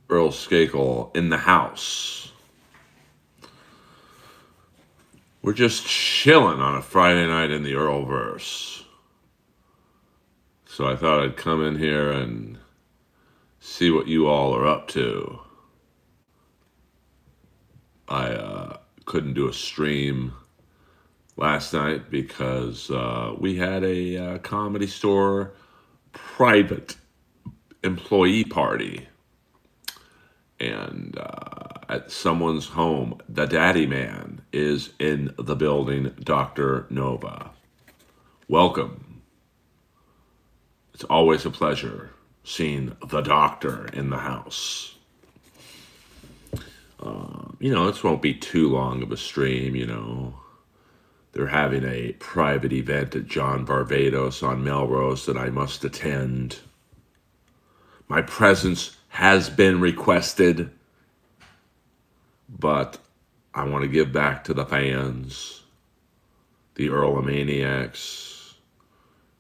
Earl Skakel in the house. We're just chilling on a Friday night in the Earlverse. So I thought I'd come in here and see what you all are up to. I couldn't do a stream last night because we had a comedy store private employee party. And at someone's home, the daddy man is in the building, Dr. Nova. Welcome. It's always a pleasure seeing the doctor in the house. This won't be too long of a stream. They're having a private event at John Barbados on Melrose that I must attend. My presence has been requested, but I want to give back to the fans, the Earlomaniacs,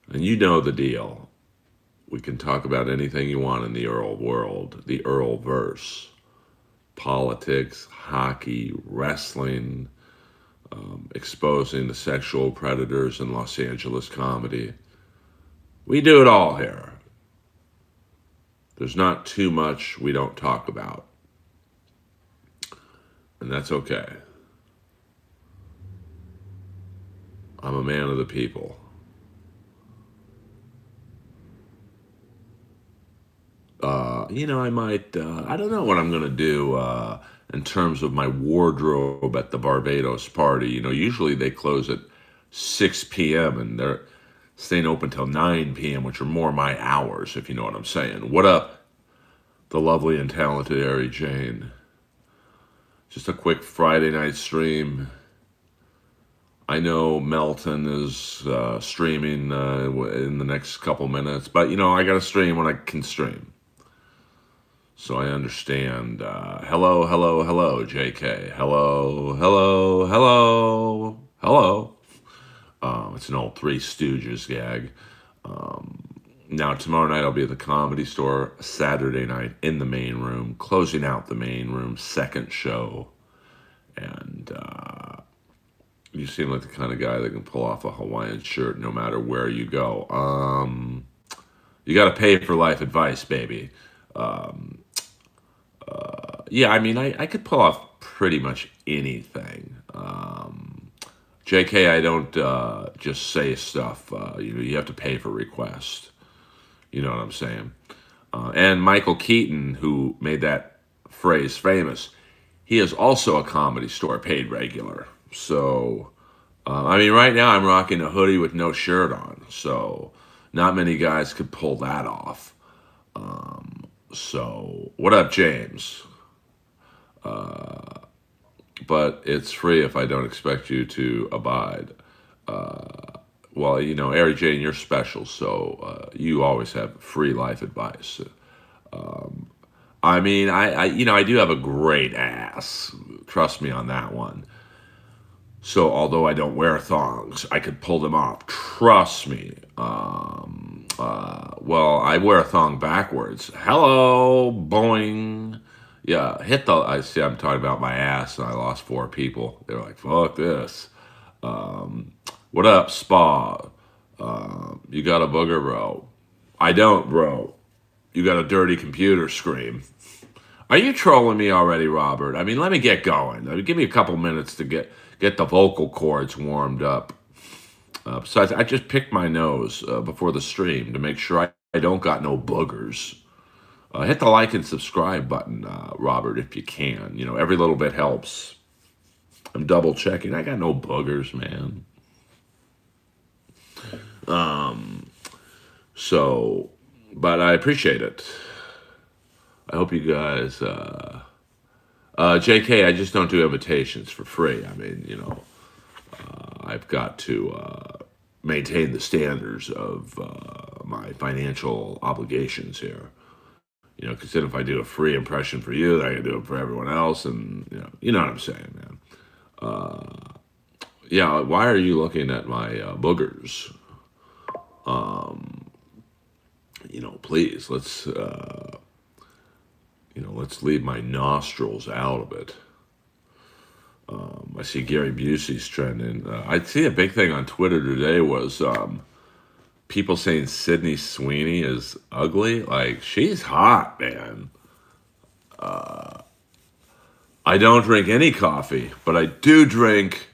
and you know the deal. We can talk about anything you want in the Earl world, the Earlverse. Politics, hockey, wrestling, exposing the sexual predators in Los Angeles comedy. We do it all here. There's not too much we don't talk about. And that's okay. I'm a man of the people. I might, I don't know what I'm going to do in terms of my wardrobe at the Barbados party. Usually they close at 6 p.m. and they're staying open till 9 p.m., which are more my hours, if you know what I'm saying. What up, the lovely and talented Ari Jane? Just a quick Friday night stream. I know Melton is streaming in the next couple minutes, but I got to stream when I can stream. So I understand. Hello, hello, hello, JK. Hello, hello, hello, hello. It's an old Three Stooges gag. Now, tomorrow night I'll be at the Comedy Store. Saturday night in the main room, closing out the main room, second show. And you seem like the kind of guy that can pull off a Hawaiian shirt no matter where you go. You got to pay for life advice, baby. Yeah, I could pull off pretty much anything. JK, I don't just say stuff. You have to pay for request. You know what I'm saying? And Michael Keaton, who made that phrase famous, he is also a Comedy Store paid regular. So, right now I'm rocking a hoodie with no shirt on. So, not many guys could pull that off. So, what up, James? But it's free if I don't expect you to abide. Well, Ari Jane, you're special, so you always have free life advice. I do have a great ass. Trust me on that one. So, although I don't wear thongs, I could pull them off. Trust me. Well, I wear a thong backwards. Hello, boing. Yeah, I see, I'm talking about my ass, and I lost 4 people. They're like, fuck this. What up, Spa? You got a booger, bro? I don't, bro. You got a dirty computer, scream. Are you trolling me already, Robert? Let me get going. Give me a couple minutes to get the vocal cords warmed up. Besides, I just picked my nose before the stream to make sure I don't got no boogers. Hit the like and subscribe button, Robert, if you can. Every little bit helps. I'm double checking. I got no boogers, man. But I appreciate it. I hope you guys. JK, I just don't do invitations for free. I've got to maintain the standards of my financial obligations here. Because then if I do a free impression for you, then I can do it for everyone else, and you know what I'm saying, man. Yeah, why are you looking at my boogers? Please, let's, let's leave my nostrils out of it. I see Gary Busey's trending. I see a big thing on Twitter today was people saying Sydney Sweeney is ugly. Like, she's hot, man. I don't drink any coffee, but I do drink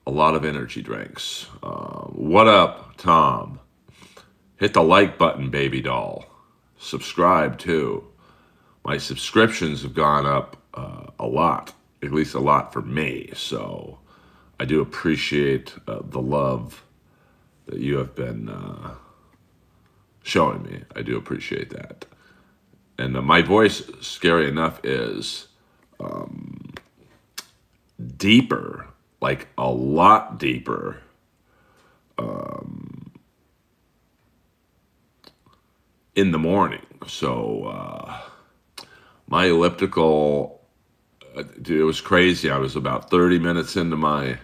a lot of energy drinks. What up, Tom? Hit the like button, baby doll. Subscribe too. My subscriptions have gone up a lot, at least a lot for me. So I do appreciate the love that you have been showing me. I do appreciate that. And my voice, scary enough, is deeper, like a lot deeper. In the morning. So my elliptical, dude, it was crazy. I was about 30 minutes into my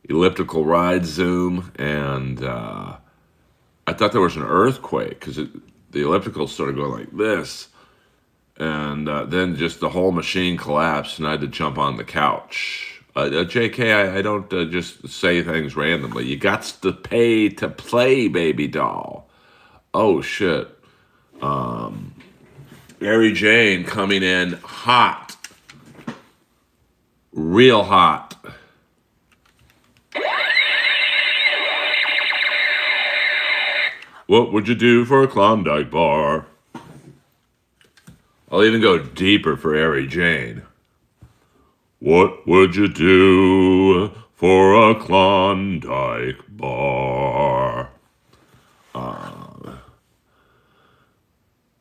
elliptical ride Zoom, and I thought there was an earthquake because the elliptical started going like this, and then just the whole machine collapsed, and I had to jump on the couch. JK, I don't just say things randomly. You got to pay to play, baby doll. Oh shit. Mary Jane coming in hot, real hot. What would you do for a Klondike bar? I'll even go deeper for Mary Jane. What would you do for a Klondike bar?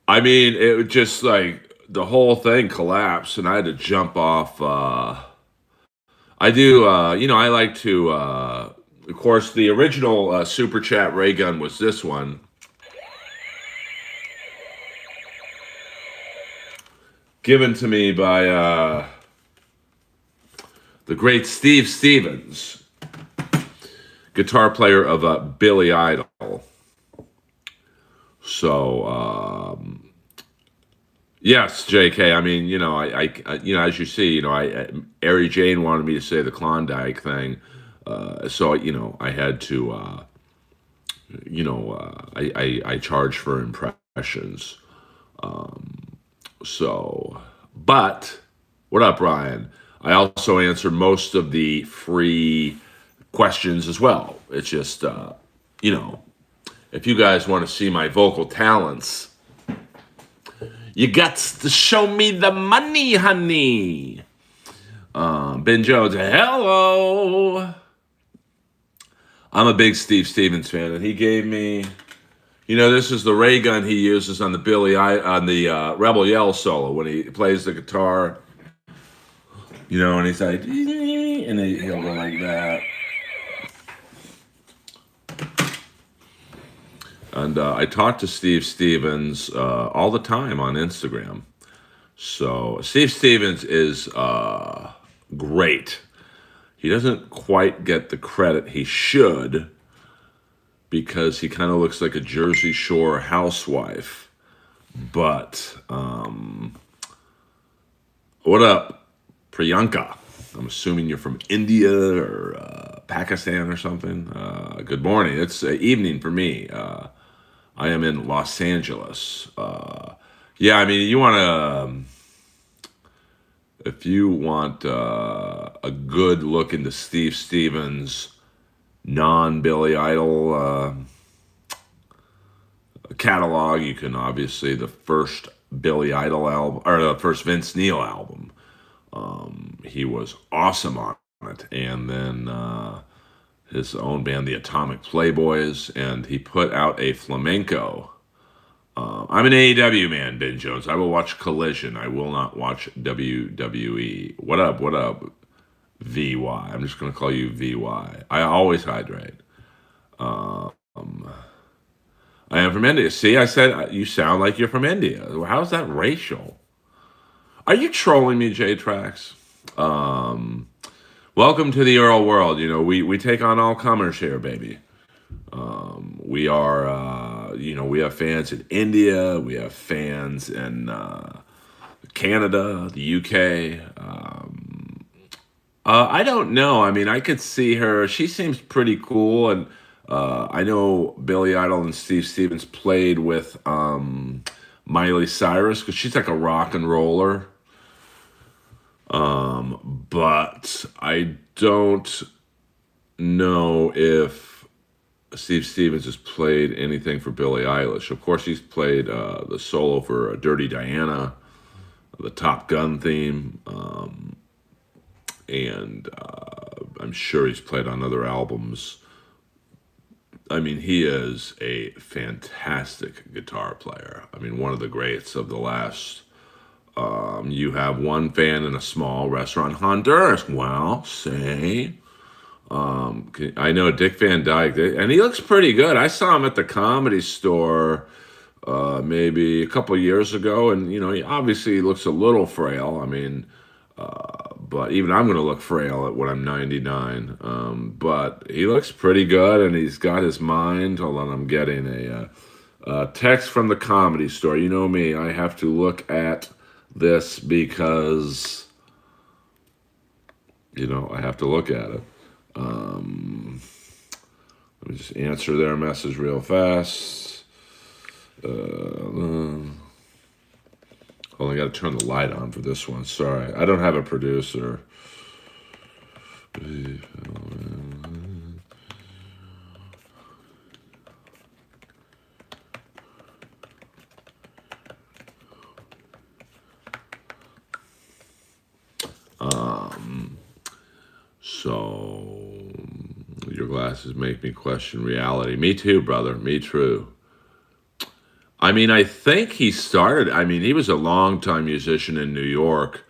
I mean, it was just like the whole thing collapsed, and I had to jump off. I do, I like to, of course, the original Super Chat ray gun was this one. Given to me by the great Steve Stevens, guitar player of Billy Idol. So, yes, JK. I mean, I as you see, Ari Jane wanted me to say the Klondike thing, so I had to, I charge for impressions. So, but what up, Ryan? I also answer most of the free questions as well. It's just, if you guys want to see my vocal talents, you got to show me the money, honey. Ben Jones, hello. I'm a big Steve Stevens fan, and he gave me, this is the ray gun he uses on the Rebel Yell solo when he plays the guitar. And he's like, and he'll go like that. And I talk to Steve Stevens all the time on Instagram. So Steve Stevens is great. He doesn't quite get the credit he should because he kind of looks like a Jersey Shore housewife. But what up, Priyanka? I'm assuming you're from India or Pakistan or something. Good morning. It's evening for me. I am in Los Angeles. Yeah, I mean, if you want a good look into Steve Stevens' non-Billy Idol catalog, you can obviously the first Billy Idol album, or the first Vince Neil album. He was awesome on it. And then his own band, the Atomic Playboys, and he put out a flamenco. I'm an AEW man, Ben Jones. I will watch Collision. I will not watch WWE. What up, VY? I'm just going to call you VY. I always hydrate. I am from India. See, I said you sound like you're from India. How's that racial? Are you trolling me, J-Trax? Welcome to the Earl world. We take on all comers here, baby. We are, we have fans in India. We have fans in Canada, the UK. I don't know. I mean, I could see her. She seems pretty cool, and I know Billy Idol and Steve Stevens played with Miley Cyrus because she's like a rock and roller. But I don't know if Steve Stevens has played anything for Billie Eilish. Of course, he's played the solo for Dirty Diana, the Top Gun theme, and I'm sure he's played on other albums. I mean, he is a fantastic guitar player. I mean, one of the greats of the last. You have one fan in a small restaurant in Honduras. Well, say. I know Dick Van Dyke, and he looks pretty good. I saw him at the Comedy Store maybe a couple years ago, and he obviously looks a little frail. I mean, but even I'm going to look frail at when I'm 99. But he looks pretty good, and he's got his mind. Hold on, I'm getting a text from the Comedy Store. You know me, I have to look at this because I have to look at it. Let me just answer their message real fast. Hold on, I got to turn the light on for this one. Sorry, I don't have a producer. So your glasses make me question reality. Me too, brother. Me too. I mean, I think he started. I mean, he was a longtime musician in New York,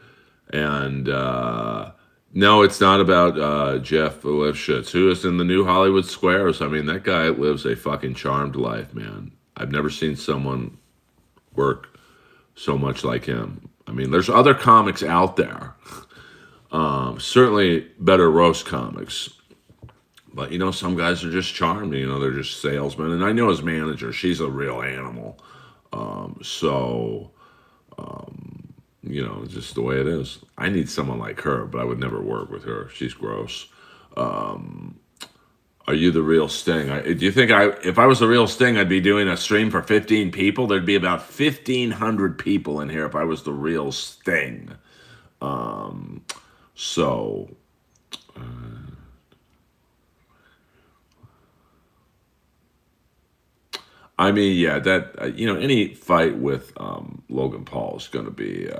and no, it's not about Jeff Lifshitz, who is in the new Hollywood Squares. I mean, that guy lives a fucking charmed life, man. I've never seen someone work so much like him. I mean, there's other comics out there. Certainly better roast comics. But, some guys are just charmed. They're just salesmen. And I know his manager. She's a real animal. It's just the way it is. I need someone like her, but I would never work with her. She's gross. Are you the real Sting? Do you think if I was the real Sting, I'd be doing a stream for 15 people? There'd be about 1,500 people in here if I was the real Sting. I mean, yeah, that any fight with Logan Paul is going to be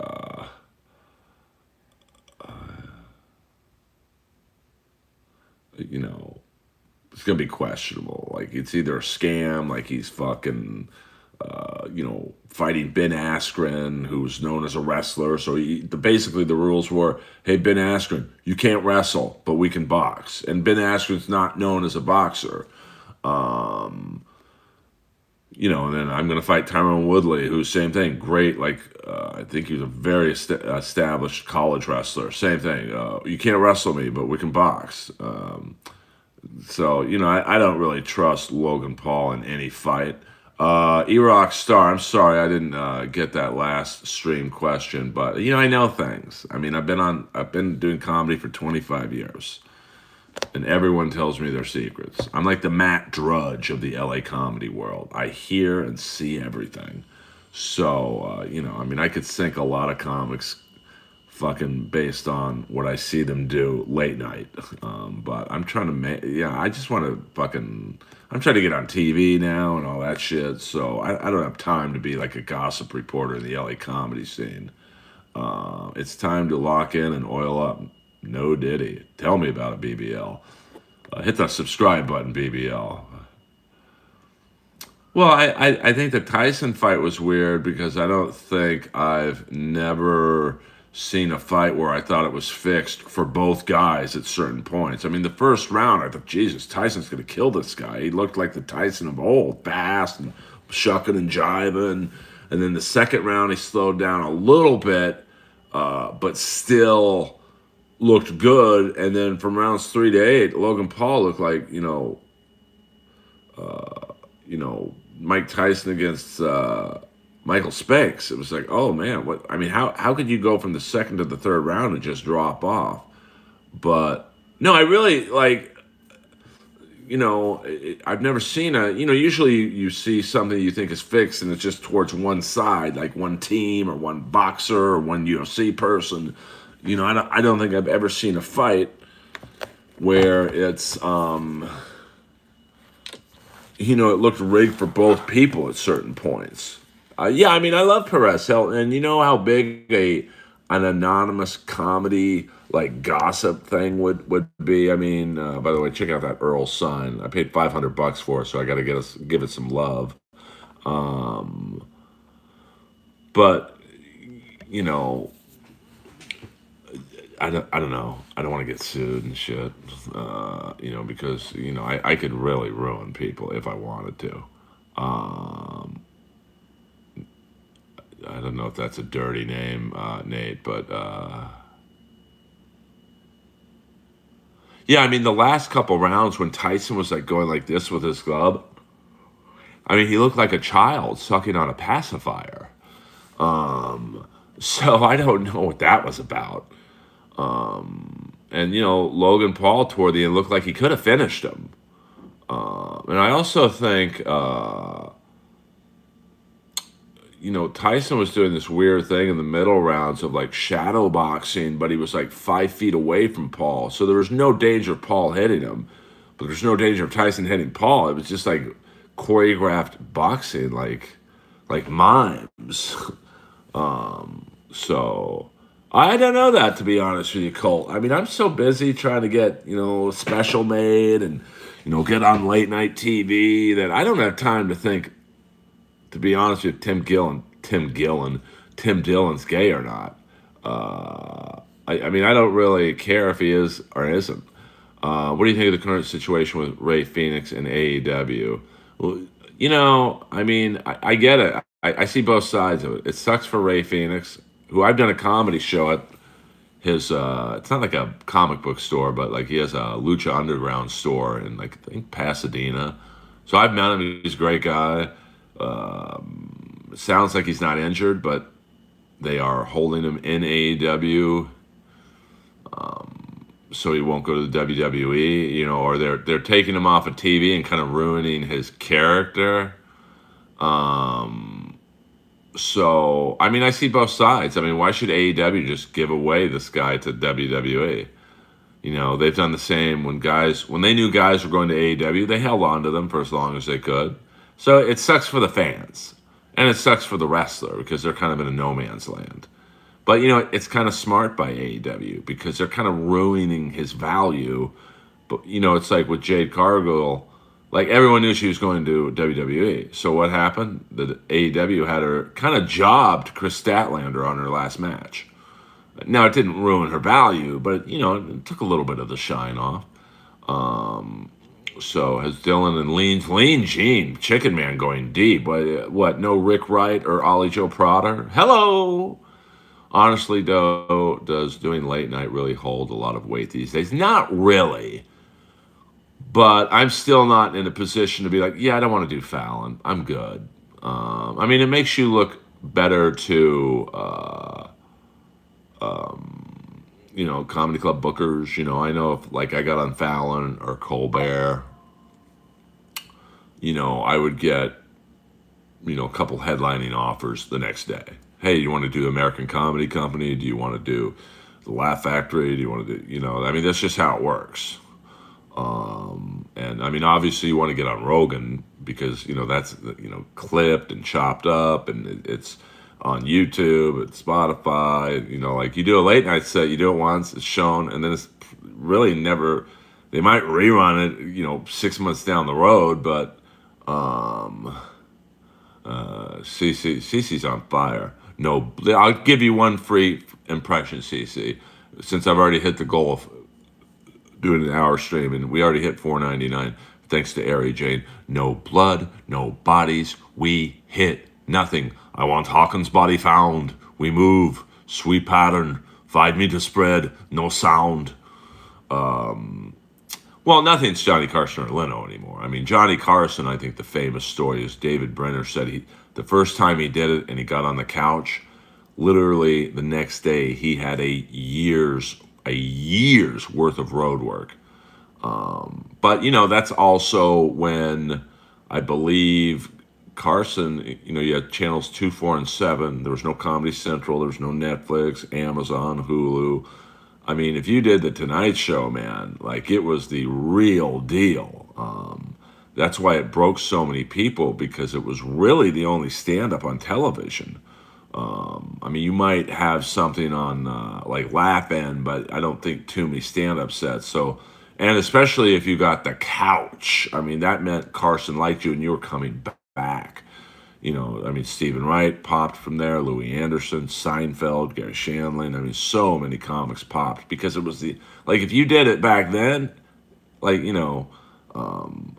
it's going to be questionable. Like it's either a scam, like he's fucking fighting Ben Askren, who's known as a wrestler. So basically the rules were, hey, Ben Askren, you can't wrestle, but we can box. And Ben Askren's not known as a boxer. And then I'm going to fight Tyron Woodley, who's same thing. Great, I think he was a very established college wrestler. Same thing. You can't wrestle me, but we can box. I don't really trust Logan Paul in any fight. E-Rock Star, I'm sorry I didn't get that last stream question, but I know things. I mean, I've been doing comedy for 25 years, and everyone tells me their secrets. I'm like the Matt Drudge of the LA comedy world. I hear and see everything. So, I could sink a lot of comics fucking based on what I see them do late night. But I'm trying to I just want to I'm trying to get on TV now and all that shit. So I don't have time to be like a gossip reporter in the LA comedy scene. It's time to lock in and oil up. No Diddy. Tell me about it, BBL. Hit the subscribe button, BBL. Well, I think the Tyson fight was weird because I don't think I've never seen a fight where I thought it was fixed for both guys at certain points. I mean, the first round, I thought, Jesus, Tyson's going to kill this guy. He looked like the Tyson of old, fast and shucking and jiving. And then the second round, he slowed down a little bit, but still looked good. And then from rounds 3 to 8, Logan Paul looked like, Mike Tyson against Michael Spinks. It was like, oh man, what? I mean, how could you go from the second to the third round and just drop off? But no, I really like. I've never seen usually you see something you think is fixed and it's just towards one side, like one team or one boxer or one UFC person. I don't think I've ever seen a fight where it looked rigged for both people at certain points. Yeah, I mean, I love Perez Hilton, and you know how big an anonymous comedy like gossip thing would be. I mean, by the way, check out that Earl sign. I paid $500 for it, so I got to give it some love. Um, but you know, I don't know. I don't want to get sued and shit. Because I could really ruin people if I wanted to. Um, I don't know if that's a dirty name, Nate, but yeah, I mean the last couple rounds when Tyson was like going like this with his glove, I mean he looked like a child sucking on a pacifier. So I don't know what that was about. And Logan Paul toward the end looked like he could have finished him. And I also think Tyson was doing this weird thing in the middle rounds of like shadow boxing, but he was like 5 feet away from Paul. So there was no danger of Paul hitting him, but there's no danger of Tyson hitting Paul. It was just like choreographed boxing, like mimes. So I don't know that, to be honest with you, Colt. I mean, I'm so busy trying to get, a special made and, get on late night TV that I don't have time to think, to be honest with you, Tim Dillon's gay or not. I mean, I don't really care if he is or isn't. What do you think of the current situation with Ray Phoenix and AEW? Well, I mean, I get it. I see both sides of it. It sucks for Ray Phoenix, who I've done a comedy show at his. It's not like a comic book store, but like he has a Lucha Underground store in like I think Pasadena. So I've met him. He's a great guy. Sounds like he's not injured, but they are holding him in AEW, so he won't go to the WWE, or they're taking him off of TV and kind of ruining his character. So I mean, I see both sides. I mean, why should AEW just give away this guy to WWE? They've done the same when they knew guys were going to AEW, they held on to them for as long as they could. So it sucks for the fans, and it sucks for the wrestler because they're kind of in a no man's land. But it's kind of smart by AEW because they're kind of ruining his value. But it's like with Jade Cargill, like everyone knew she was going to WWE. So what happened? The AEW had her kind of jobbed Chris Statlander on her last match. Now it didn't ruin her value, but it took a little bit of the shine off. So has Dylan and Lean Gene, Chicken Man going deep. What? No Rick Wright or Ollie Joe Prater? Hello. Honestly, though, does doing late night really hold a lot of weight these days? Not really. But I'm still not in a position to be like, yeah, I don't want to do Fallon. I'm good. I mean, it makes you look better to, comedy club bookers. I know if like I got on Fallon or Colbert, I would get, a couple headlining offers the next day. Hey, you want to do American Comedy Company? Do you want to do the Laugh Factory? Do you want to do, I mean, that's just how it works. And I mean, obviously you want to get on Rogan because, that's, clipped and chopped up and it's on YouTube, it's Spotify, like you do a late night set, you do it once, it's shown, and then it's really never, they might rerun it, 6 months down the road, but, Cece's on fire. No, I'll give you one free impression, Cece, since I've already hit the goal of doing an hour stream, and we already hit $4.99 thanks to Ari Jane. No blood, no bodies, we hit nothing. I want Hawkins' body found. We move, sweet pattern, 5 meter spread, no sound. Well, nothing's Johnny Carson or Leno anymore. I mean, Johnny Carson, I think the famous story is David Brenner said The first time he did it and he got on the couch, literally the next day he had a year's worth of road work. But that's also when I believe Carson. You had channels 2, 4, and 7. There was no Comedy Central. There was no Netflix, Amazon, Hulu. I mean, if you did the Tonight Show, man, like it was the real deal. That's why it broke so many people because it was really the only stand-up on television. I mean, you might have something on like Laugh-In, but I don't think too many stand-up sets. So, and especially if you got the couch, I mean, that meant Carson liked you and you were coming back. I mean, Stephen Wright popped from there, Louis Anderson, Seinfeld, Gary Shandling. I mean, so many comics popped because it was like if you did it back then, like,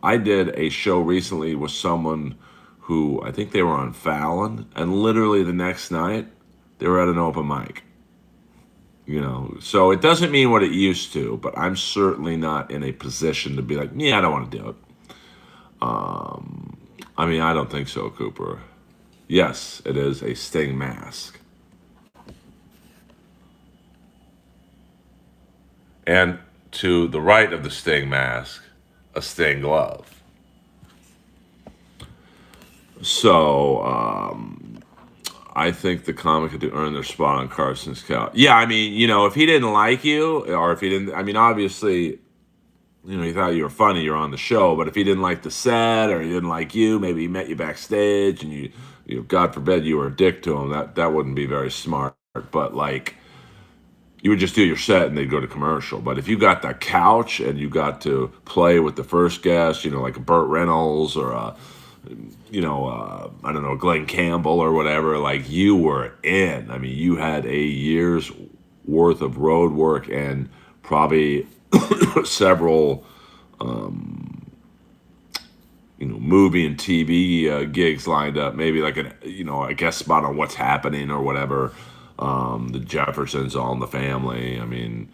I did a show recently with someone who I think they were on Fallon, and literally the next night they were at an open mic. So it doesn't mean what it used to, but I'm certainly not in a position to be like, yeah, I don't want to do it. I mean, I don't think so, Cooper. Yes, it is a Sting mask. And to the right of the Sting mask, a Sting glove. So, I think the comic had to earn their spot on Carson's couch. Yeah, I mean, if he didn't like you, or if he didn't, I mean, obviously, he thought you were funny, you're on the show, but if he didn't like the set or he didn't like you, maybe he met you backstage and God forbid you were a dick to him, that wouldn't be very smart. But like, you would just do your set and they'd go to commercial. But if you got the couch and you got to play with the first guest, like a Burt Reynolds or I don't know, Glenn Campbell or whatever, like you were in. I mean, you had a year's worth of road work and probably several, movie and TV gigs lined up. Maybe like a guest spot on What's Happening or whatever. The Jeffersons, All in the Family. I mean,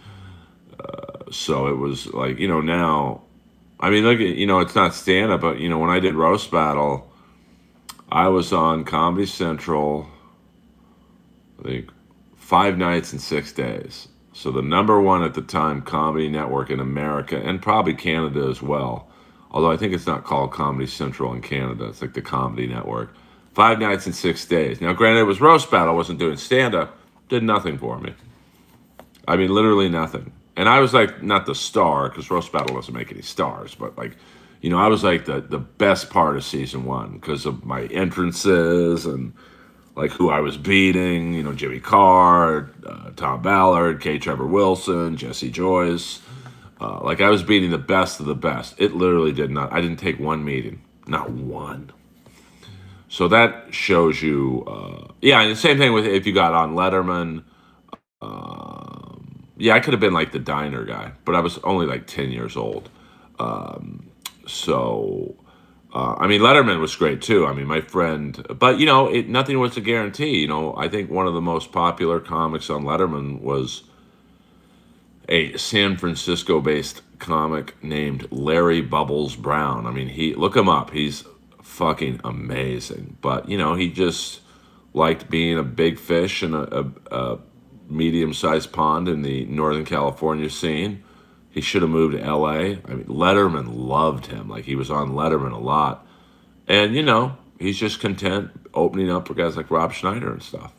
so it was like now. I mean, look at it's not stand up, but when I did Roast Battle, I was on Comedy Central, I think 5 nights and 6 days. So the number one at the time comedy network in America and probably Canada as well. Although I think it's not called Comedy Central in Canada. It's like the Comedy Network. 5 nights and 6 days. Now, granted, it was Roast Battle. I wasn't doing stand-up. Did nothing for me. I mean, literally nothing. And I was like, not the star, because Roast Battle doesn't make any stars, but like, I was like the best part of season 1 because of my entrances and like who I was beating, Jimmy Carr, Tom Ballard, K. Trevor Wilson, Jesse Joyce. Like I was beating the best of the best. It literally I didn't take one meeting, not one. So that shows you, yeah, and the same thing with if you got on Letterman. Yeah, I could have been like the diner guy, but I was only like 10 years old. So, I mean, Letterman was great too. I mean, my friend, but nothing was a guarantee. I think one of the most popular comics on Letterman was a San Francisco-based comic named Larry Bubbles Brown. I mean, look him up. He's fucking amazing. But he just liked being a big fish in a medium-sized pond in the Northern California scene. He should have moved to L.A. I mean, Letterman loved him. Like, he was on Letterman a lot. And, he's just content opening up for guys like Rob Schneider and stuff.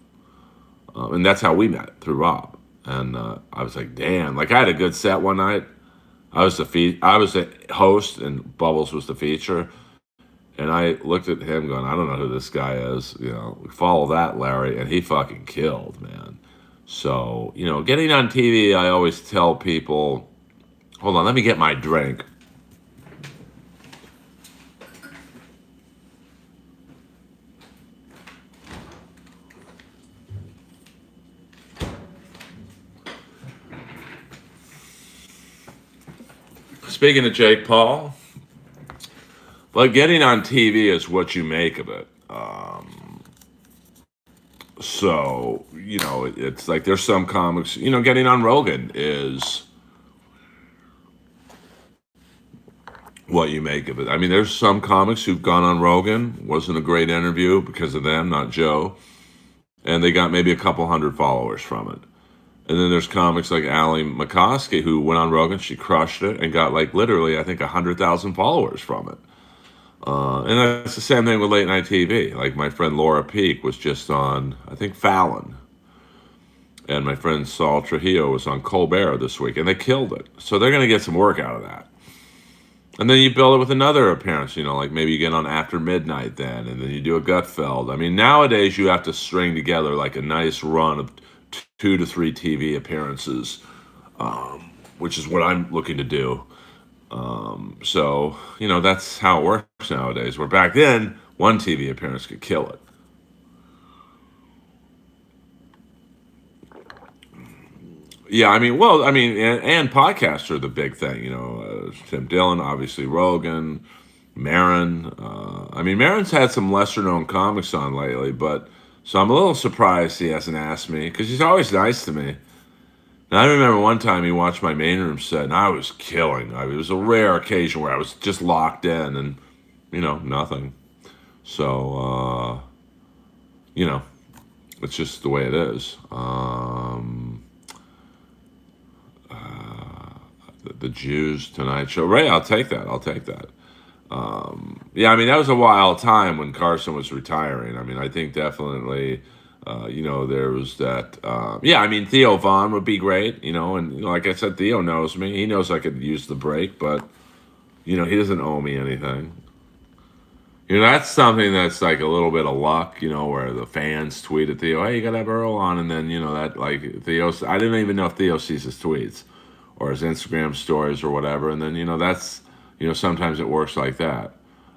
And that's how we met, through Rob. And I was like, damn. Like, I had a good set one night. I was the host, and Bubbles was the feature. And I looked at him going, I don't know who this guy is. Follow that, Larry. And he fucking killed, man. So, getting on TV, I always tell people, hold on, let me get my drink. Speaking of Jake Paul, but getting on TV is what you make of it. So, it's like there's some comics, getting on Rogan is what you make of it. I mean, there's some comics who've gone on Rogan. Wasn't a great interview because of them, not Joe. And they got maybe a couple hundred followers from it. And then there's comics like Ali McCoskey who went on Rogan. She crushed it and got like literally, I think, 100,000 followers from it. And that's the same thing with late night TV. Like my friend Laura Peak was just on, I think, Fallon. And my friend Saul Trujillo was on Colbert this week, and they killed it. So they're going to get some work out of that. And then you build it with another appearance, like maybe you get on After Midnight then, and then you do a Gutfeld. I mean, nowadays you have to string together like a nice run of 2 to 3 TV appearances, which is what I'm looking to do. So, that's how it works nowadays. Where back then, one TV appearance could kill it. Yeah, and podcasts are the big thing. Tim Dillon, obviously Rogan, Marin. Marin's had some lesser known comics on lately, but so I'm a little surprised he hasn't asked me because he's always nice to me. And I remember one time he watched my main room set, and I was killing. It was a rare occasion where I was just locked in, and nothing. So it's just the way it is. The Jews Tonight Show. Right, I'll take that. That was a wild time when Carson was retiring. I think definitely, there was that. Theo Vaughn would be great, and like I said, Theo knows me. He knows I could use the break, but, he doesn't owe me anything. That's something that's like a little bit of luck, where the fans tweet at Theo, hey, you got to have Earl on, and then, that, like, Theo, I didn't even know if Theo sees his tweets or his Instagram stories or whatever, and then, that's, sometimes it works like that.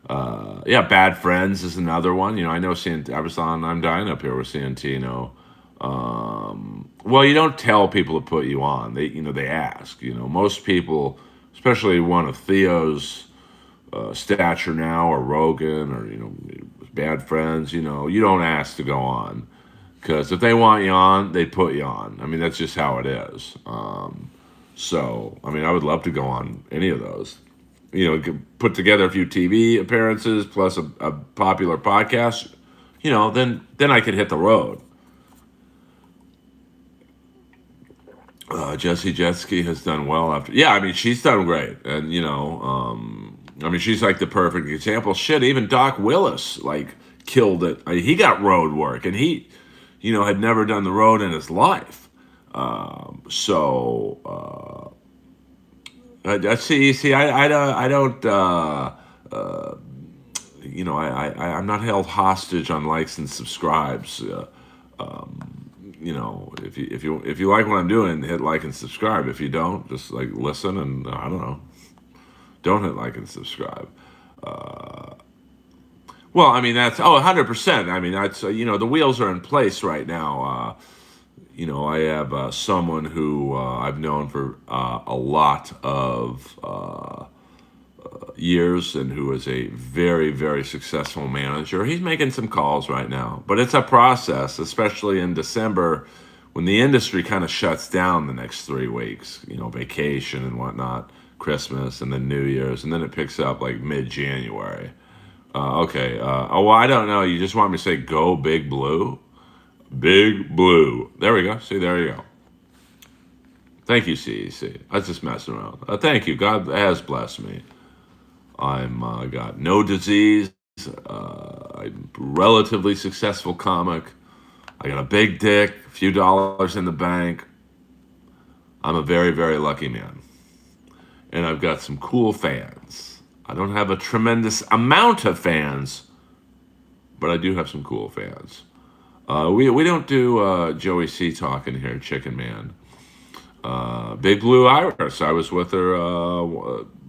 Bad Friends is another one. I know I was on I'm Dying Up Here with Santino. Well, you don't tell people to put you on. They ask. Most people, especially one of Theo's stature now, or Rogan, or Bad Friends, you don't ask to go on, because if they want you on, they put you on. That's just how it is. I would love to go on any of those. Put together a few TV appearances plus a popular podcast. Then I could hit the road. Jessie Jetski has done well after. Yeah, she's done great, and she's like the perfect example. Shit, even Doc Willis killed it. He got road work, and he, had never done the road in his life. I see. I don't. I'm not held hostage on likes and subscribes. If you like what I'm doing, hit like and subscribe. If you don't, just listen and I don't know. Don't hit like and subscribe. That's 100%. That's the wheels are in place right now. I have someone who I've known for a lot of years, and who is a very, very successful manager. He's making some calls right now, but it's a process, especially in December when the industry kind of shuts down the next 3 weeks, vacation and whatnot, Christmas, and then New Year's, and then it picks up mid-January. Okay. I don't know. You just want me to say go Big Blue? Big Blue. There we go. See, there you go. Thank you, CEC. I was just messing around. Thank you. God has blessed me. I'm got no disease. I'm a relatively successful comic. I got a big dick, a few dollars in the bank. I'm a very, very lucky man. And I've got some cool fans. I don't have a tremendous amount of fans, but I do have some cool fans. We don't do Joey C talk in here, Chicken Man. Big Blue Iris. I was with her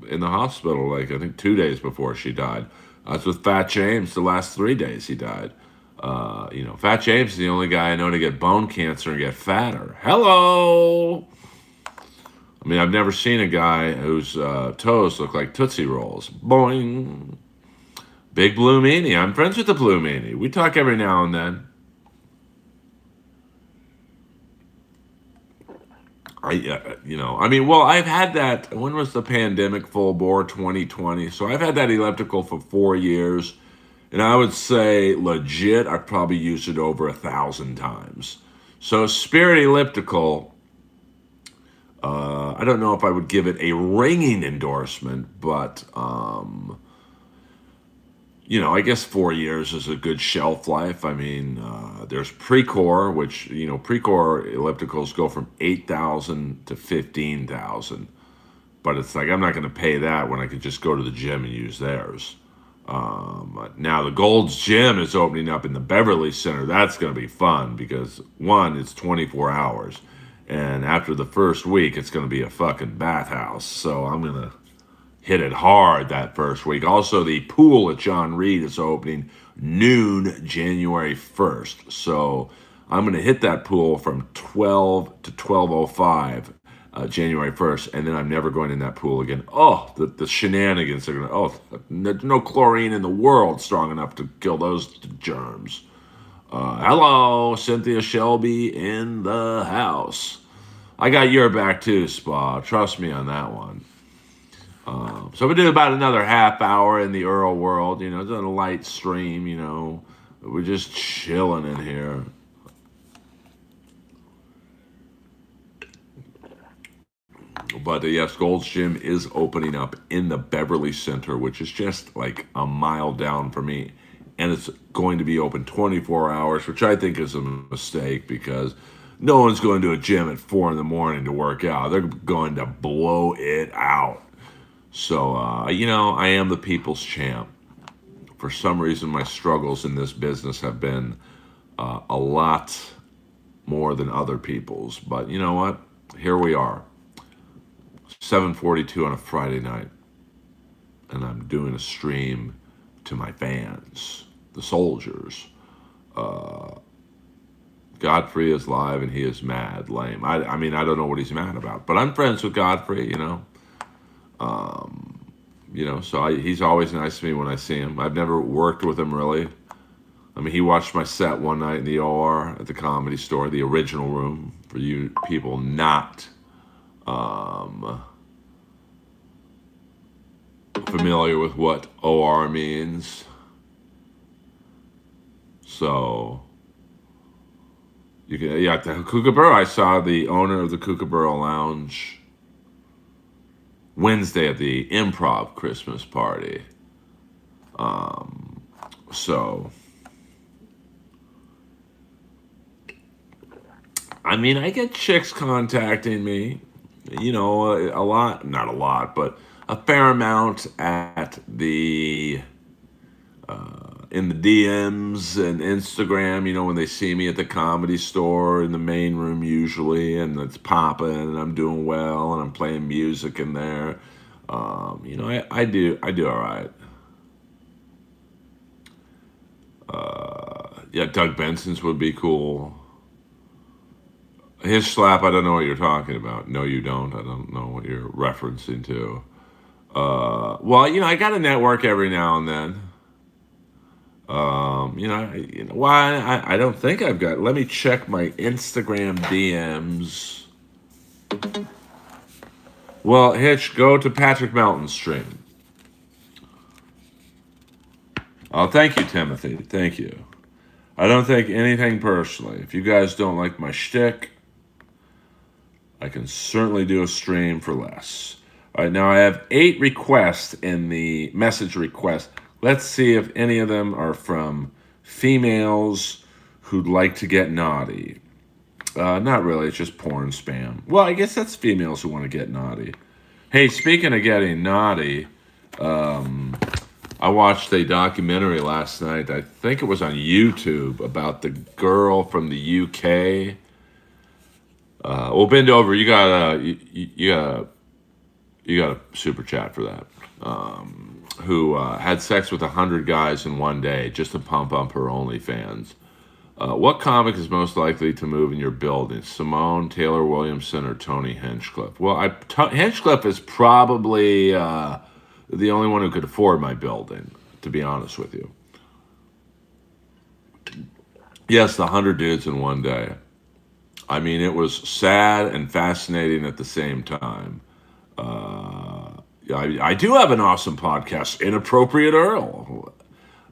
in the hospital, I think 2 days before she died. I was with Fat James the last 3 days he died. Fat James is the only guy I know to get bone cancer and get fatter. Hello! I've never seen a guy whose toes look like Tootsie Rolls. Boing! Big Blue Meanie. I'm friends with the Blue Meanie. We talk every now and then. well, I've had that. When was the pandemic full bore? 2020. So I've had that elliptical for 4 years, and I would say legit, I've probably used it over 1,000 times. So Spirit Elliptical, I don't know if I would give it a ringing endorsement, but I guess 4 years is a good shelf life. I mean, there's Precor, which Precor ellipticals go from 8,000 to 15,000, but it's like I'm not going to pay that when I could just go to the gym and use theirs. Now the Gold's Gym is opening up in the Beverly Center. That's going to be fun because one, it's 24 hours, and after the first week, it's going to be a fucking bathhouse. So I'm gonna hit it hard that first week. Also, the pool at John Reed is opening noon January 1st. So I'm going to hit that pool from 12 to 12:05 January 1st, and then I'm never going in that pool again. Oh, the shenanigans are going to, there's no chlorine in the world strong enough to kill those germs. Hello, Cynthia Shelby in the house. I got your back too, Spa. Trust me on that one. So we do about another half hour in the Earl world, it's a light stream, we're just chilling in here. But yes, Gold's Gym is opening up in the Beverly Center, which is just like a mile down from me. And it's going to be open 24 hours, which I think is a mistake because no one's going to a gym at 4 in the morning to work out. They're going to blow it out. So, I am the people's champ. For some reason, my struggles in this business have been a lot more than other people's. But you know what? Here we are. 7:42 on a Friday night. And I'm doing a stream to my fans, the soldiers. Godfrey is live and he is mad lame. I mean, I don't know what he's mad about. But I'm friends with Godfrey, So he's always nice to me when I see him. I've never worked with him really. I mean, he watched my set one night in the OR at the Comedy Store, the original room, for you people not familiar with what OR means. So, at the Kookaburra, I saw the owner of the Kookaburra Lounge Wednesday at the Improv Christmas party. So, I mean, I get chicks contacting me, a lot, not a lot, but a fair amount at the, in the DMs and Instagram, when they see me at the Comedy Store in the main room usually, and it's popping and I'm doing well and I'm playing music in there. I do all right. Doug Benson's would be cool. His slap, I don't know what you're talking about. No, you don't. I don't know what you're referencing to. I got a network every now and then. Why? I don't think I've got. Let me check my Instagram DMs. Well, Hitch, go to Patrick Melton's stream. Oh, thank you, Timothy. Thank you. I don't think anything personally. If you guys don't like my shtick, I can certainly do a stream for less. All right, now I have 8 requests in the message request. Let's see if any of them are from females who'd like to get naughty. Not really, it's just porn spam. Well, I guess that's females who want to get naughty. Hey, speaking of getting naughty, I watched a documentary last night. I think it was on YouTube about the girl from the UK. Bend over. You got a super chat for that. Who had sex with 100 guys in one day just to pump up her OnlyFans. What comic is most likely to move in your building? Simone, Taylor Williamson, or Tony Hinchcliffe? Well, Hinchcliffe is probably the only one who could afford my building, to be honest with you. Yes, the 100 dudes in one day. I mean, it was sad and fascinating at the same time. Uh, yeah, I do have an awesome podcast, Inappropriate Earl.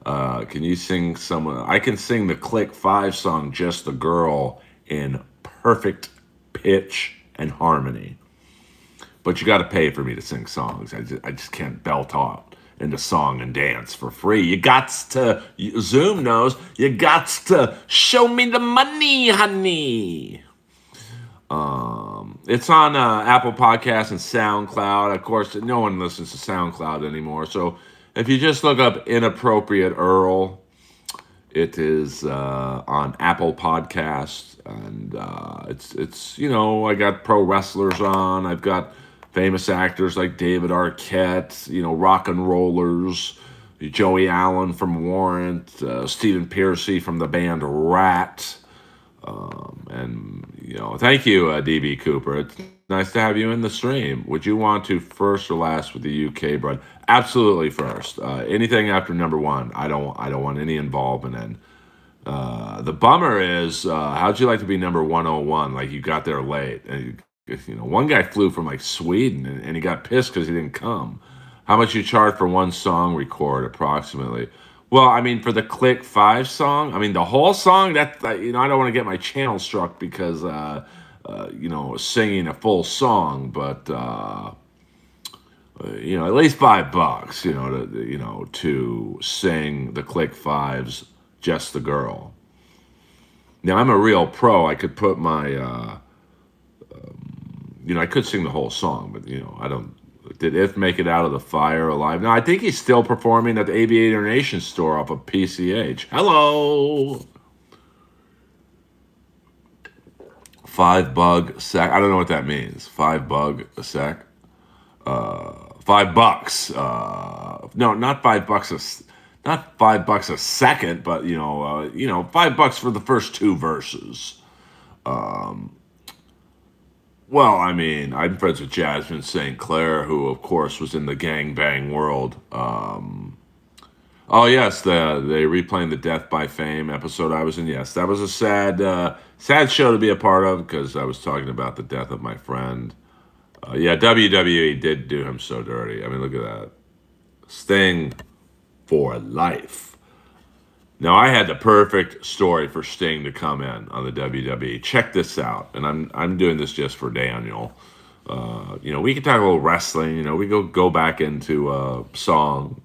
Can you sing some? I can sing the Click 5 song, Just a Girl, in perfect pitch and harmony. But you got to pay for me to sing songs. I just can't belt out into song and dance for free. You got to, Zoom knows, you got to show me the money, honey. It's on Apple Podcasts and SoundCloud. Of course, no one listens to SoundCloud anymore. So if you just look up Inappropriate Earl, it is on Apple Podcasts, and it's I got pro wrestlers on. I've got famous actors like David Arquette, rock and rollers, Joey Allen from Warrant, Stephen Piercy from the band Rat. And thank you, DB Cooper. It's nice to have you in the stream. Would you want to first or last with the UK bread? Absolutely first. Anything after number one, I don't want any involvement in. The bummer is, how'd you like to be number 101? Like you got there late, and one guy flew from like Sweden, and he got pissed because he didn't come. How much you charge for one song record approximately? Well, I mean, for the Click 5 song, I mean, the whole song, that, I don't want to get my channel struck because, singing a full song, but, at least $5, to sing the Click 5's Just the Girl. Now, I'm a real pro. I could put my, I could sing the whole song, but, I don't. Did If make it out of the fire alive? No, I think he's still performing at the Aviator Nation store off of PCH. Hello! $5 I don't know what that means. $5 a sec. $5. No, not $5 not $5 a second, but $5 for the first two verses. Well, I mean, I'm friends with Jasmine St. Clair, who, of course, was in the gangbang world. Oh, yes, they replaying the Death by Fame episode I was in. Yes, that was a sad show to be a part of because I was talking about the death of my friend. WWE did do him so dirty. I mean, look at that. Sting for life. Now, I had the perfect story for Sting to come in on the WWE. Check this out, and I'm doing this just for Daniel. We can talk a little wrestling. We go back into song.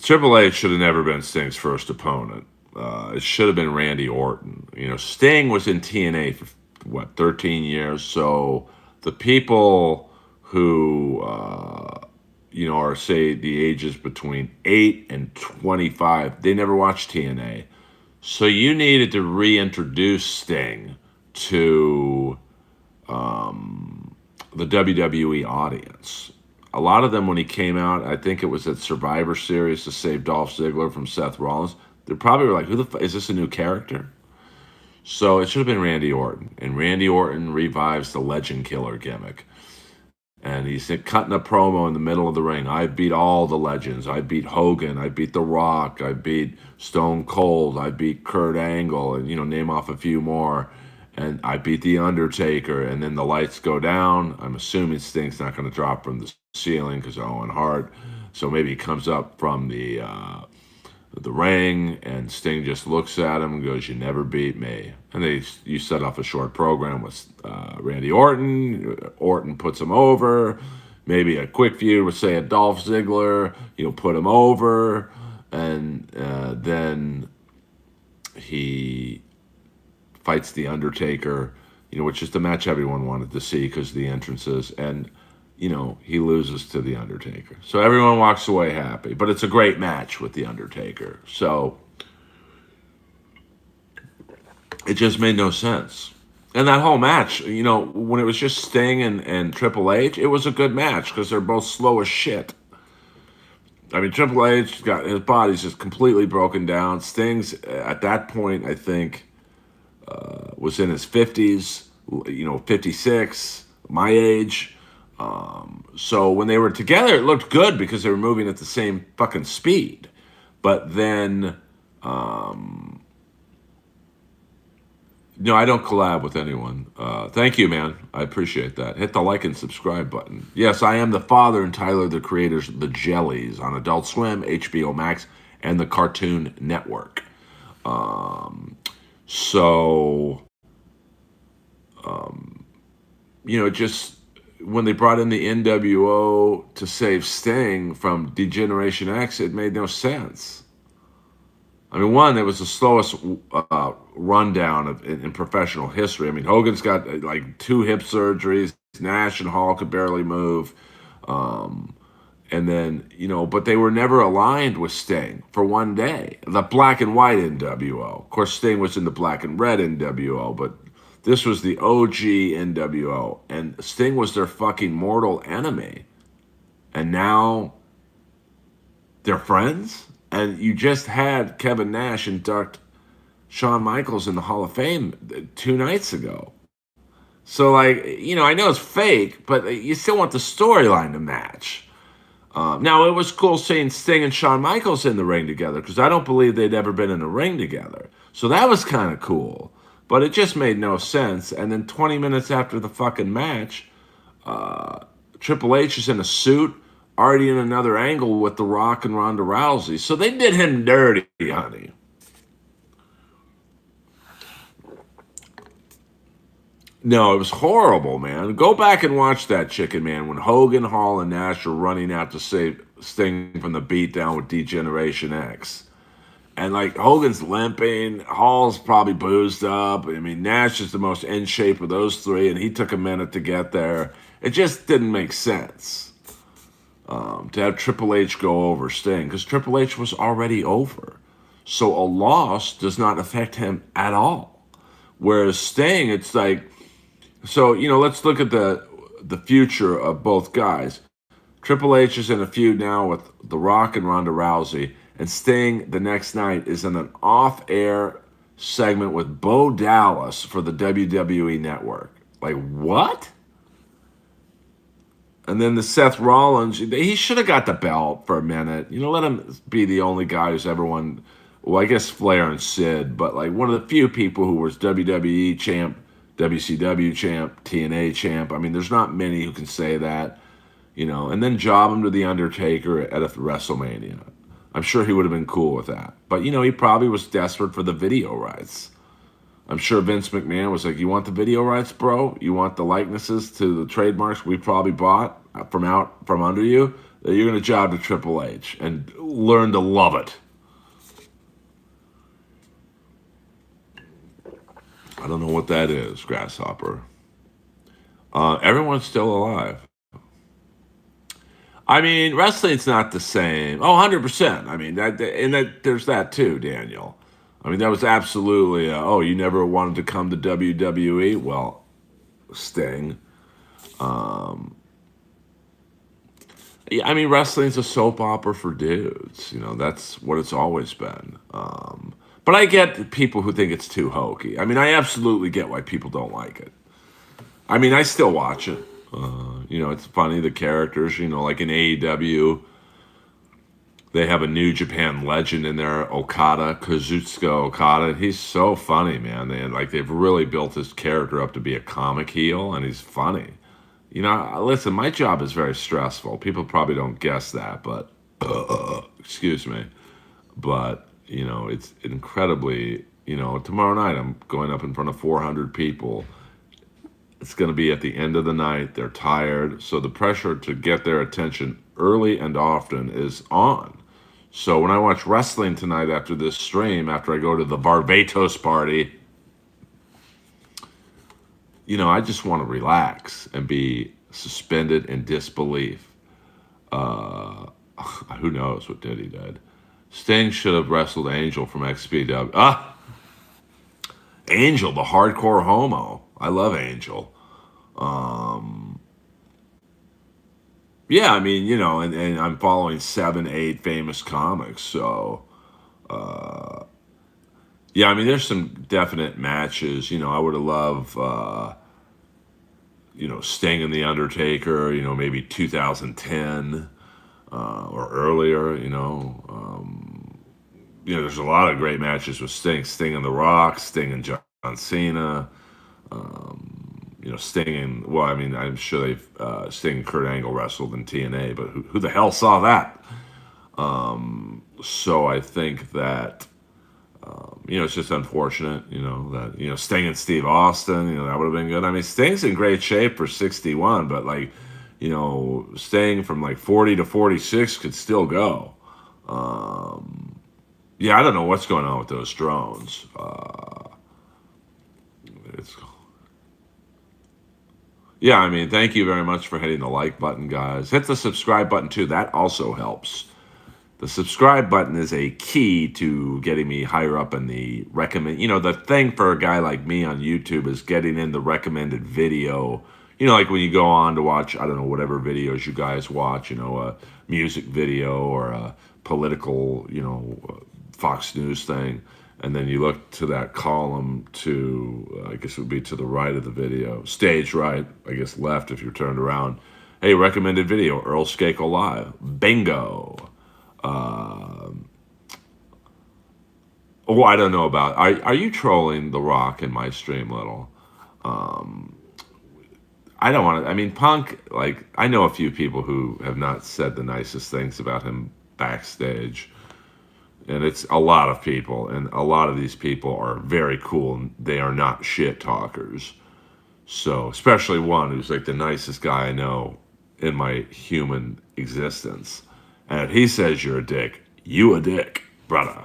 Triple H should have never been Sting's first opponent. It should have been Randy Orton. Sting was in TNA for 13 years. So the people who are, say, the ages between 8 and 25, they never watched TNA. So you needed to reintroduce Sting to the WWE audience. A lot of them, when he came out, I think it was at Survivor Series to save Dolph Ziggler from Seth Rollins, they probably were like, is this a new character? So it should have been Randy Orton. And Randy Orton revives the Legend Killer gimmick. And he's cutting a promo in the middle of the ring. I beat all the legends. I beat Hogan. I beat The Rock. I beat Stone Cold. I beat Kurt Angle. And, name off a few more. And I beat The Undertaker. And then the lights go down. I'm assuming Sting's not going to drop from the ceiling because of Owen Hart. So maybe he comes up from the ring, and Sting just looks at him and goes, "You never beat me." And you set off a short program with Randy Orton. Orton puts him over. Maybe a quick feud with, say, a Dolph Ziggler. Put him over, and then he fights The Undertaker. Which is the match everyone wanted to see because of the entrances, and he loses to The Undertaker. So everyone walks away happy. But it's a great match with The Undertaker. So it just made no sense. And that whole match, when it was just Sting and Triple H, it was a good match because they're both slow as shit. I mean, Triple H got his body's just completely broken down. Sting's, at that point, I think, was in his 50s, 56, my age. So when they were together, it looked good because they were moving at the same fucking speed. But then No, I don't collab with anyone. Thank you, man. I appreciate that. Hit the like and subscribe button. Yes, I am the father and Tyler, the creators of the Jellies on Adult Swim, HBO Max, and the Cartoon Network. Um, so, um, just when they brought in the NWO to save Sting from Degeneration X, it made no sense. I mean, one, it was the slowest rundown in professional history. I mean, Hogan's got like two hip surgeries. Nash and Hall could barely move. Um, and then, but they were never aligned with Sting for one day. The black and white NWO. Of course, Sting was in the black and red NWO, but this was the OG NWO. And Sting was their fucking mortal enemy. And now they're friends? And you just had Kevin Nash induct Shawn Michaels in the Hall of Fame 2 nights ago. So, like, I know it's fake, but you still want the storyline to match. Now, it was cool seeing Sting and Shawn Michaels in the ring together because I don't believe they'd ever been in a ring together. So that was kind of cool. But it just made no sense. And then 20 minutes after the fucking match, Triple H is in a suit, already in another angle with The Rock and Ronda Rousey. So they did him dirty, honey. No, it was horrible, man. Go back and watch that Chicken Man when Hogan, Hall, and Nash are running out to save Sting from the beatdown with Degeneration X. And like Hogan's limping, Hall's probably boozed up. I mean, Nash is the most in shape of those three, and he took a minute to get there. It just didn't make sense to have Triple H go over Sting because Triple H was already over. So a loss does not affect him at all. Whereas Sting, it's like, so, let's look at the future of both guys. Triple H is in a feud now with The Rock and Ronda Rousey, and Sting the next night is in an off-air segment with Bo Dallas for the WWE Network. Like, what? And then the Seth Rollins, he should have got the belt for a minute. Let him be the only guy who's ever won. Well, I guess Flair and Sid, but like one of the few people who was WWE champ, WCW champ, TNA champ. I mean, there's not many who can say that, and then job him to The Undertaker at a WrestleMania. I'm sure he would have been cool with that. But, he probably was desperate for the video rights. I'm sure Vince McMahon was like, you want the video rights, bro? You want the likenesses to the trademarks we probably bought from under you? You're going to job to Triple H and learn to love it. I don't know what that is, Grasshopper. Everyone's still alive. I mean, wrestling's not the same. Oh, 100%. I mean, there's that too, Daniel. I mean, that was absolutely, you never wanted to come to WWE? Well, Sting. Yeah, I mean, wrestling's a soap opera for dudes. That's what it's always been. But I get people who think it's too hokey. I mean, I absolutely get why people don't like it. I mean, I still watch it. It's funny, the characters, like in AEW, they have a New Japan legend in there, Kazuchika Okada. He's so funny, man. They've really built his character up to be a comic heel, and he's funny. Listen, my job is very stressful. People probably don't guess that, but, excuse me. But, it's incredibly, tomorrow night I'm going up in front of 400 people. It's going to be at the end of the night. They're tired. So the pressure to get their attention early and often is on. So when I watch wrestling tonight after this stream, after I go to the Barbados party, I just want to relax and be suspended in disbelief. Who knows what Diddy did? Sting should have wrestled Angel from XPW. Angel, the hardcore homo. I love Angel. Yeah, I mean, and I'm following 7, 8 famous comics, so yeah, I mean, there's some definite matches. I would have loved, Sting and The Undertaker, maybe 2010 or earlier. There's a lot of great matches with Sting and The Rock, Sting and John Cena, Sting and, well, I mean, I'm sure they've Sting and Kurt Angle wrestled in TNA, but who the hell saw that? So I think that it's just unfortunate, that Sting and Steve Austin, that would have been good. I mean, Sting's in great shape for 61, but like, Sting from like 40 to 46 could still go. Yeah, I don't know what's going on with those drones. It's Yeah, I mean, thank you very much for hitting the like button, guys. Hit the subscribe button too. That also helps. The subscribe button is a key to getting me higher up in the recommend. The thing for a guy like me on YouTube is getting in the recommended video. Like when you go on to watch, I don't know, whatever videos you guys watch, a music video or a political, Fox News thing. And then you look to that column to, I guess it would be to the right of the video, stage right, I guess left if you're turned around. Hey, recommended video, Earl Skakel Live. Bingo. I don't know about. Are you trolling The Rock in my stream, little? I don't want to. I mean, Punk. Like, I know a few people who have not said the nicest things about him backstage, and it's a lot of people, and a lot of these people are very cool. And they are not shit talkers. So, especially one who's like the nicest guy I know in my human existence. And if he says you're a dick, you a dick, brother.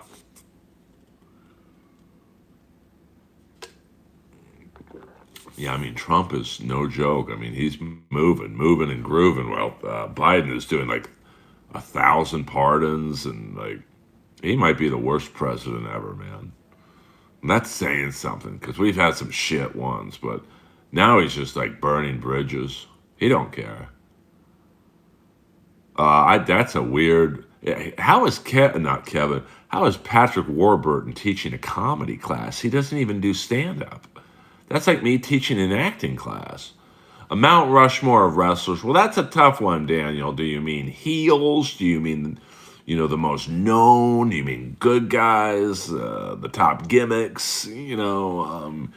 Yeah, I mean, Trump is no joke. I mean, he's moving and grooving. Well, Biden is doing like 1,000 pardons, and like he might be the worst president ever, man. And that's saying something because we've had some shit ones, but now he's just like burning bridges. He don't care. That's a weird. How is not Kevin? How is Patrick Warburton teaching a comedy class? He doesn't even do stand up. That's like me teaching an acting class. A Mount Rushmore of wrestlers. Well, that's a tough one, Daniel. Do you mean heels? Do you mean, the most known? Do you mean good guys? The top gimmicks? So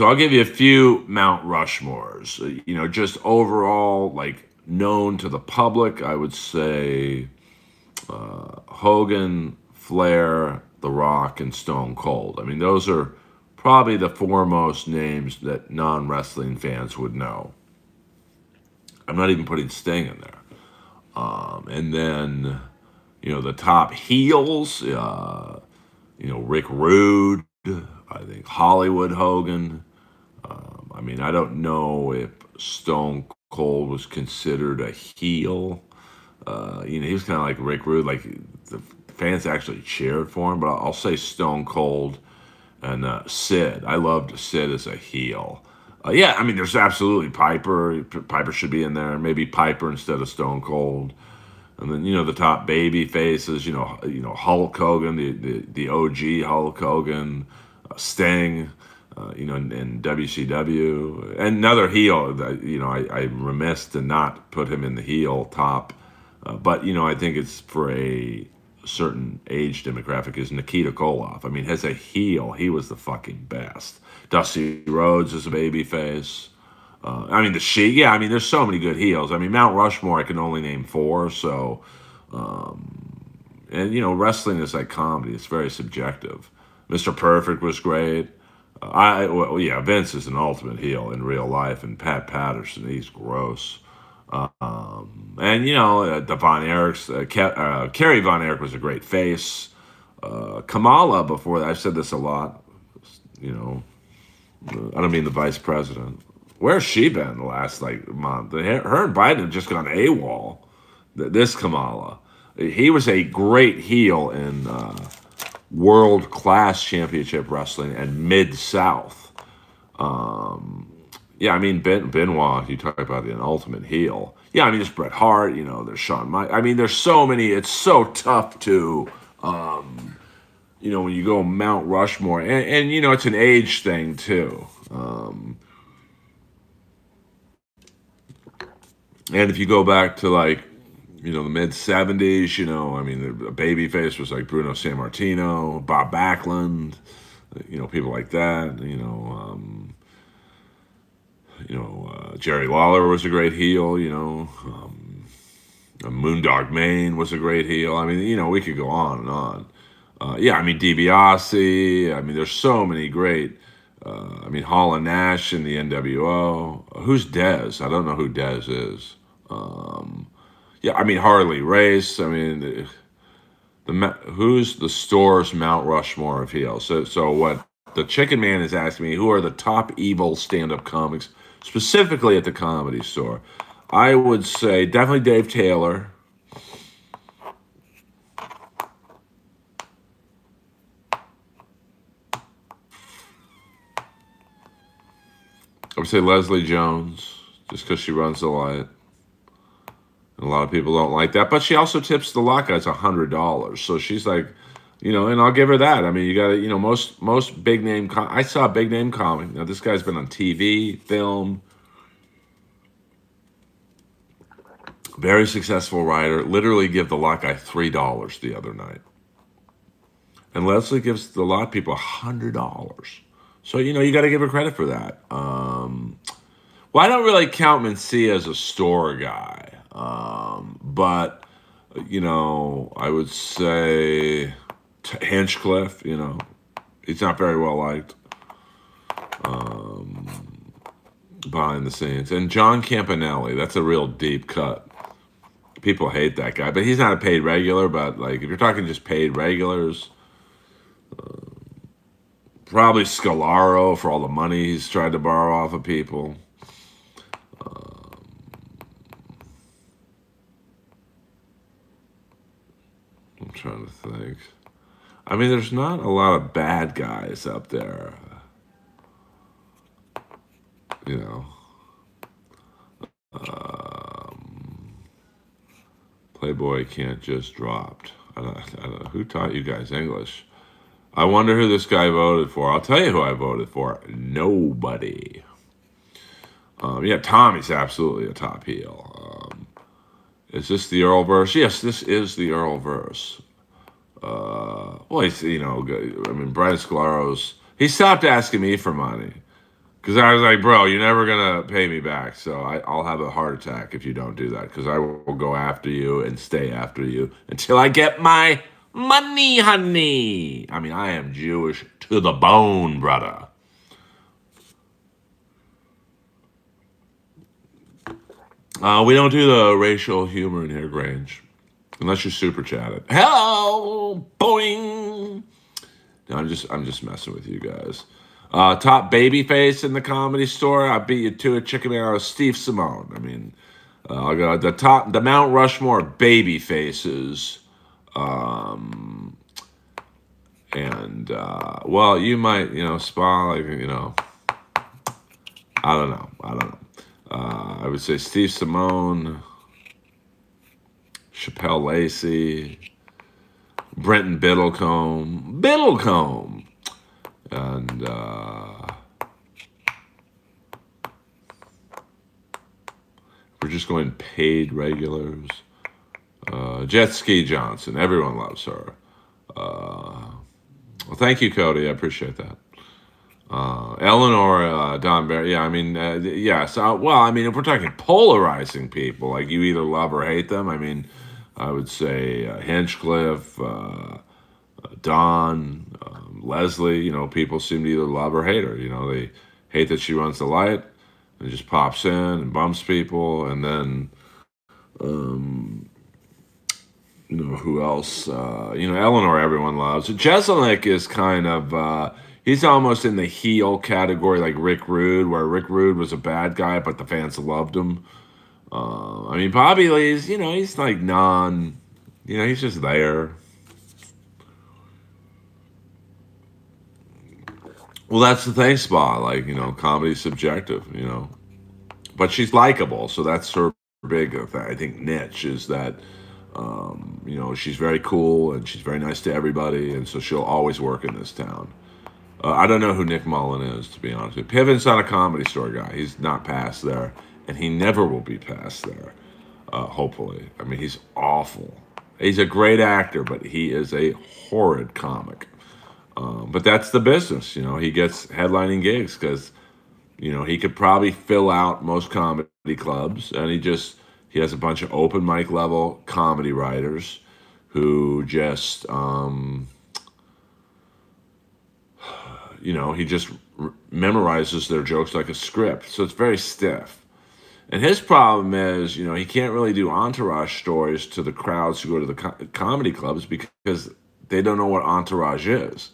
I'll give you a few Mount Rushmores. Just overall, like known to the public, I would say Hogan, Flair, The Rock, and Stone Cold. I mean, those are probably the foremost names that non-wrestling fans would know. I'm not even putting Sting in there. And then, the top heels, Rick Rude, I think Hollywood Hogan. I mean, I don't know if Stone Cold was considered a heel. He was kind of like Rick Rude, like the fans actually cheered for him, but I'll say Stone Cold and Sid. I loved Sid as a heel. Yeah, I mean, there's absolutely Piper. Piper should be in there. Maybe Piper instead of Stone Cold. And then the top baby faces. Hulk Hogan, the OG Hulk Hogan, Sting. In WCW, and another heel. I'm remiss to not put him in the heel top, but I think it's for a certain age demographic. Is Nikita Koloff? I mean, as a heel, he was the fucking best. Dusty Rhodes is a baby face. I mean, yeah. I mean, there's so many good heels. I mean, Mount Rushmore, I can only name 4. So, and wrestling is like comedy. It's very subjective. Mr. Perfect was great. Vince is an ultimate heel in real life, and Pat Patterson, he's gross. And the Von Erichs, Kerry Von Erich was a great face. Kamala, before that, I've said this a lot. I don't mean the vice president. Where's she been the last month? Her and Biden have just gone AWOL. This Kamala, he was a great heel in World Class Championship Wrestling and Mid South. I mean Benoit. You talk about the ultimate heel. Yeah, I mean there's Bret Hart. There's Shawn Michaels. I mean there's so many. It's so tough to, when you go Mount Rushmore, and it's an age thing too. And if you go back to the mid 70s, I mean, the babyface was like Bruno Sammartino, Bob Backlund. people like that. Jerry Lawler was a great heel. Moondog Mayne was a great heel. I mean, we could go on and on. Yeah, I mean DiBiase. I mean, there's so many great. I mean Hall and Nash in the NWO. Who's Dez? I don't know who Dez is. Yeah, I mean Harley Race. I mean, who's the store's Mount Rushmore of heels? So what the Chicken Man is asking me, who are the top evil stand-up comics, specifically at the Comedy Store? I would say definitely Dave Taylor. I would say Leslie Jones, just because she runs the light. And a lot of people don't like that, but she also tips the lot guys $100. So she's like, and I'll give her that. I mean, you got to, most big name. I saw a big name comic. Now this guy's been on TV, film, very successful writer. Literally give the lot guy $3 the other night, and Leslie gives the lot people $100. So you got to give her credit for that. Well, I don't really count Mencia as a store guy, but I would say Hinchcliffe. He's not very well liked behind the scenes, and John Campanelli. That's a real deep cut. People hate that guy, but he's not a paid regular. But like, if you're talking just paid regulars, probably Scalaro for all the money he's tried to borrow off of people. I'm trying to think. I mean, there's not a lot of bad guys up there. You know, Playboy can't just dropped. I don't know. Who taught you guys English? I wonder who this guy voted for. I'll tell you who I voted for. Nobody. Yeah, Tommy's absolutely a top heel. Is this the Earlverse? Yes, this is the Earlverse. Well, I mean, Brian Sclaro's, he stopped asking me for money. Because I was like, bro, you're never going to pay me back. So I'll have a heart attack if you don't do that. Because I will go after you and stay after you until I get my money, honey. I mean, I am Jewish to the bone, brother. We don't do the racial humor in here, Grange. Unless you super chat it. Hello, boing. No, I'm just messing with you guys. Top babyface in the Comedy Store. I beat you to it. Chicken Arrow, Steve Simone. I mean, I'll go the Mount Rushmore baby faces. Well, you might, Spa, like, I don't know. I would say Steve Simone, Chappelle Lacey, Brenton Biddlecombe, and we're just going paid regulars. Jet Ski Johnson, everyone loves her. Well, thank you, Cody. I appreciate that. Eleanor Don Barry. Yeah, I mean, yes. Well, I mean, if we're talking polarizing people, like you either love or hate them, I mean, I would say Hinchcliffe, Don, Leslie. People seem to either love or hate her. They hate that she runs the light and just pops in and bumps people, and then, who else? Eleanor, everyone loves. Jeselnik is kind of. He's almost in the heel category, like Rick Rude, where Rick Rude was a bad guy, but the fans loved him. I mean, Bobby Lee's, he's like he's just there. Well, that's the thing, Spa. Like, comedy's subjective, But she's likable, so that's her big, I think, niche is that, she's very cool and she's very nice to everybody, and so she'll always work in this town. I don't know who Nick Mullen is, to be honest with you. Piven's not a Comedy Store guy. He's not past there, and he never will be past there, hopefully. I mean, he's awful. He's a great actor, but he is a horrid comic. But that's the business. He gets headlining gigs because he could probably fill out most comedy clubs, and he has a bunch of open mic level comedy writers who just he just memorizes their jokes like a script, so it's very stiff. And his problem is, he can't really do entourage stories to the crowds who go to the comedy clubs because they don't know what entourage is.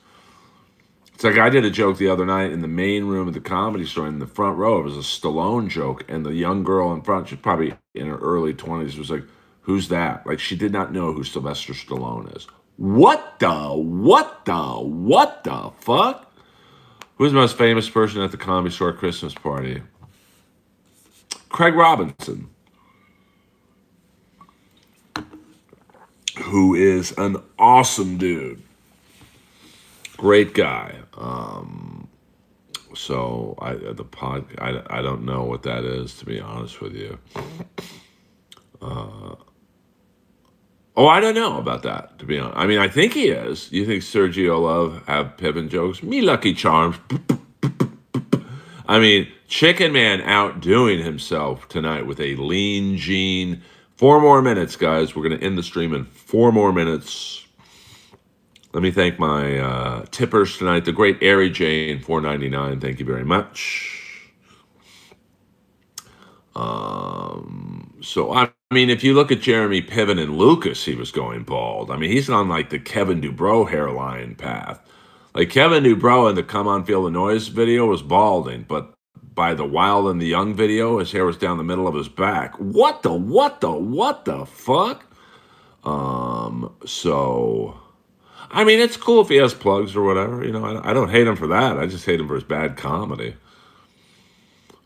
It's like I did a joke the other night in the main room of the comedy store in the front row. It was a Stallone joke, and the young girl in front, she's probably in her early 20s, was like, "Who's that?" Like she did not know who Sylvester Stallone is. What the fuck? Who's the most famous person at the comedy store Christmas party? Craig Robinson, who is an awesome dude. Great guy. So I don't know what that is, to be honest with you. Oh, I don't know about that, to be honest. I mean, I think he is. You think Sergio Love have Pippin jokes? Me lucky charms. I mean, Chicken Man outdoing himself tonight with a lean gene. 4 more minutes, guys. We're going to end the stream in 4 more minutes. Let me thank my tippers tonight. The great Ari Jane, $4.99. Thank you very much. So I mean, if you look at Jeremy Piven and Lucas, he was going bald. I mean, he's on like the Kevin Dubrow hairline path. Like Kevin Dubrow in the "Come On Feel the Noise" video was balding, but by the Wild and the Young video, his hair was down the middle of his back. What the fuck? So I mean, it's cool if he has plugs or whatever. I don't hate him for that. I just hate him for his bad comedy.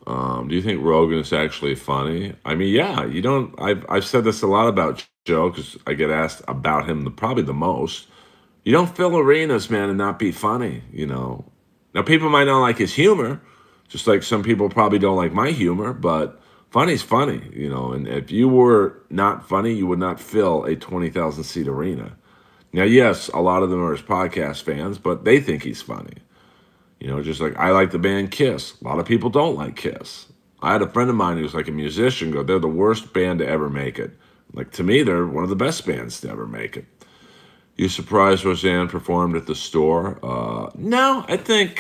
Do you think Rogan is actually funny? I mean, yeah. You don't. I've said this a lot about Joe because I get asked about him probably the most. You don't fill arenas, man, and not be funny. Now people might not like his humor, just like some people probably don't like my humor. But funny's funny. And if you were not funny, you would not fill a 20,000 seat arena. Now, yes, a lot of them are his podcast fans, but they think he's funny. Just like I like the band Kiss. A lot of people don't like Kiss. I had a friend of mine who's like a musician go, they're the worst band to ever make it. Like to me, they're one of the best bands to ever make it. You surprised Roseanne performed at the store? No, I think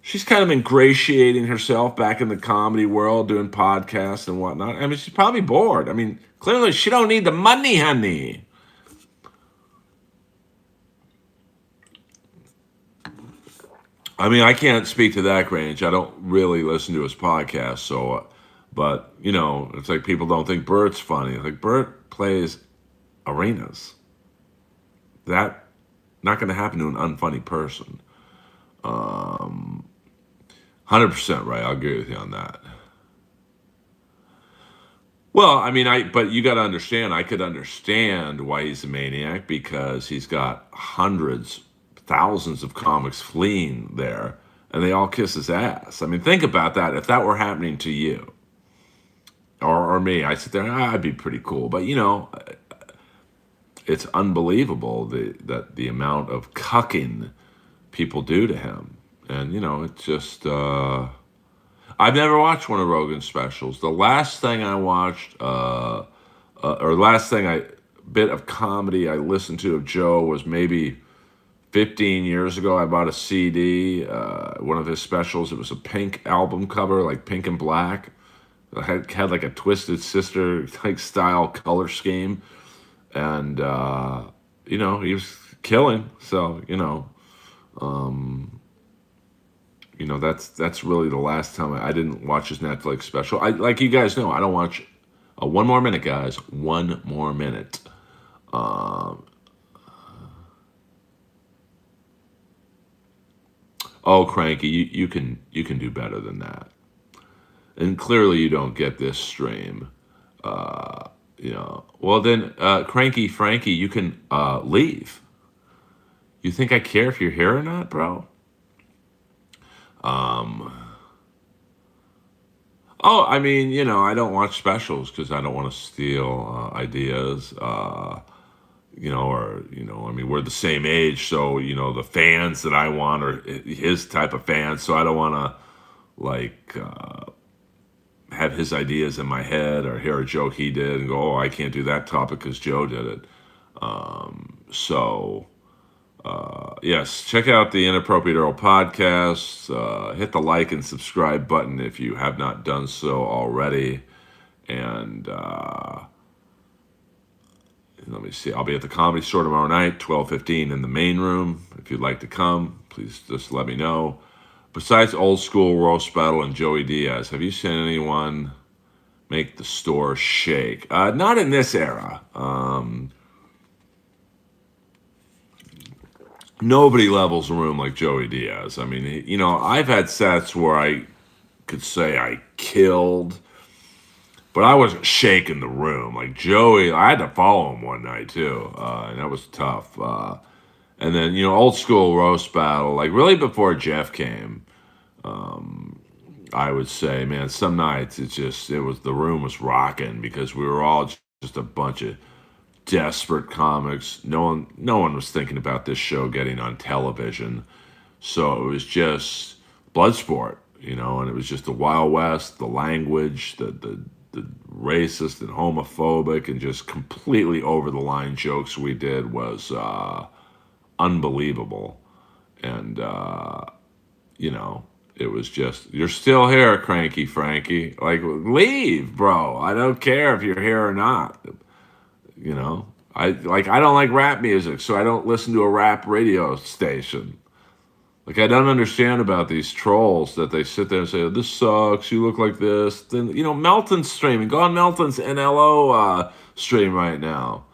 she's kind of ingratiating herself back in the comedy world, doing podcasts and whatnot. I mean, she's probably bored. I mean, clearly she don't need the money, honey. I mean, I can't speak to that, Grange. I don't really listen to his podcast, so, but it's like people don't think Bert's funny. Like Bert plays arenas. That not going to happen to an unfunny person. 100% right. I'll agree with you on that. Well, I mean, but you got to understand. I could understand why he's a maniac because he's got hundreds, thousands of comics fleeing there, and they all kiss his ass. I mean, think about that. If that were happening to you or me, I sit there, I'd be pretty cool. But it's unbelievable that the amount of cucking people do to him, and it's just. I've never watched one of Rogan's specials. The last thing I watched, or last bit of comedy I listened to of Joe was maybe 15 years ago. I bought a CD, one of his specials. It was a pink album cover, like pink and black. It had like a Twisted Sister like style color scheme, and he was killing. So that's really the last time I didn't watch his Netflix special. Like you guys know, I don't watch. 1 more minute, guys. 1 more minute. Oh, Cranky, you can do better than that. And clearly you don't get this stream. Well then, Cranky Frankie, you can leave. You think I care if you're here or not, bro? Oh, I mean, I don't watch specials because I don't want to steal ideas. or I mean, we're the same age, so the fans that I want are his type of fans. So I don't want to like have his ideas in my head or hear a joke he did and go, oh, I can't do that topic because Joe did it. So yes, check out the Inappropriate Earl podcast. Hit the like and subscribe button if you have not done so already. And let me see. I'll be at the Comedy Store tomorrow night, 12:15 in the main room. If you'd like to come, please just let me know. Besides Old School, Roast Battle, and Joey Diaz, have you seen anyone make the store shake? Not in this era. Nobody levels a room like Joey Diaz. I mean, I've had sets where I could say I killed, but I wasn't shaking the room. Like Joey, I had to follow him one night too, and that was tough. And then, Old School Roast Battle, like really before Jeff came, I would say, man, some nights the room was rocking because we were all just a bunch of desperate comics. No one was thinking about this show getting on television. So it was just blood sport, and it was just the Wild West, the language, the racist and homophobic and just completely over the line jokes we did was unbelievable. And it was just, you're still here, Cranky Frankie. Like, leave, bro. I don't care if you're here or not. I don't like rap music, so I don't listen to a rap radio station. Like, I don't understand about these trolls that they sit there and say, this sucks, you look like this. Then, Melton's streaming. Go on Melton's NLO stream right now.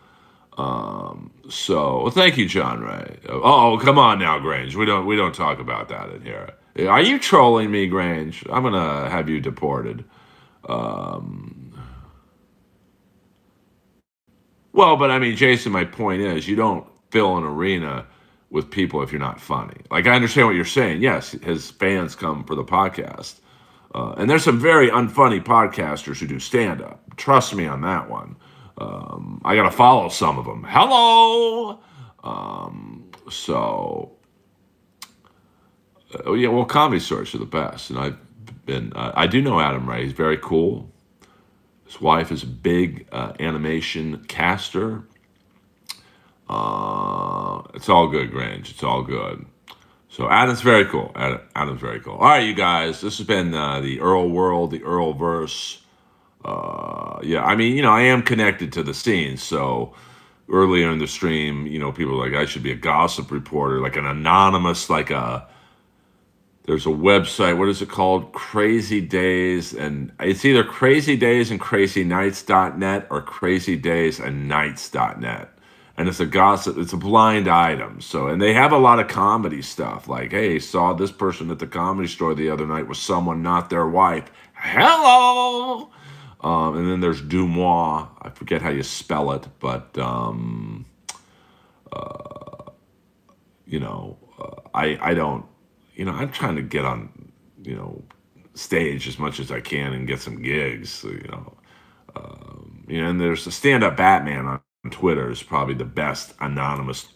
Well, thank you, John Ray. Oh, come on now, Grange. We don't talk about that in here. Are you trolling me, Grange? I'm gonna have you deported. Well, but I mean, Jason, my point is, you don't fill an arena with people if you're not funny. Like, I understand what you're saying. Yes, his fans come for the podcast. And there's some very unfunny podcasters who do stand up. Trust me on that one. I got to follow some of them. Hello! Yeah, well, Comedy Stores are the best. And I do know Adam Ray. He's very cool. His wife is a big animation caster. It's all good, Grange. It's all good. So Adam's very cool. Adam's very cool. All right, you guys. This has been the Earl World, the Earlverse. Yeah, I mean, I am connected to the scene. So earlier in the stream, people were like, I should be a gossip reporter, like an anonymous, there's a website. What is it called? Crazy Days. And it's either Crazy Days and CrazyNights.net or CrazyDaysAndNights.net. And it's a gossip. It's a blind item. So, and they have a lot of comedy stuff. Like, hey, saw this person at the Comedy Store the other night with someone not their wife. Hello! And then there's Dumois. I forget how you spell it, but, I don't, I'm trying to get on, stage as much as I can and get some gigs, and there's a stand-up Batman on Twitter is probably the best anonymous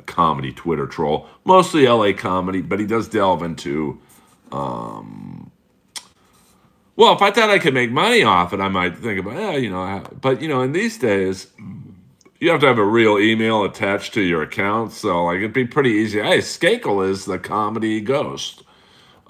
comedy Twitter troll, mostly LA comedy, but he does delve into, well, if I thought I could make money off it, I might think about, but in these days, you have to have a real email attached to your account. So it'd be pretty easy. Hey, Skakel is the comedy ghost.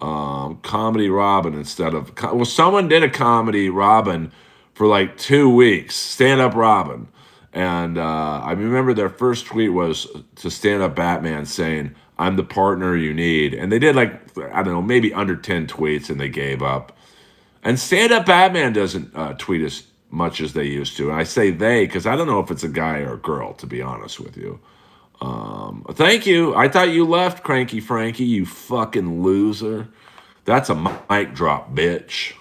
Comedy Robin instead of, well, someone did a Comedy Robin for like 2 weeks, Stand Up Robin. And I remember their first tweet was to Stand Up Batman saying, I'm the partner you need. And they did I don't know, maybe under 10 tweets and they gave up. And Stand Up Batman doesn't tweet as much as they used to. And I say they because I don't know if it's a guy or a girl, to be honest with you. Thank you. I thought you left, Cranky Frankie, you fucking loser. That's a mic drop, bitch.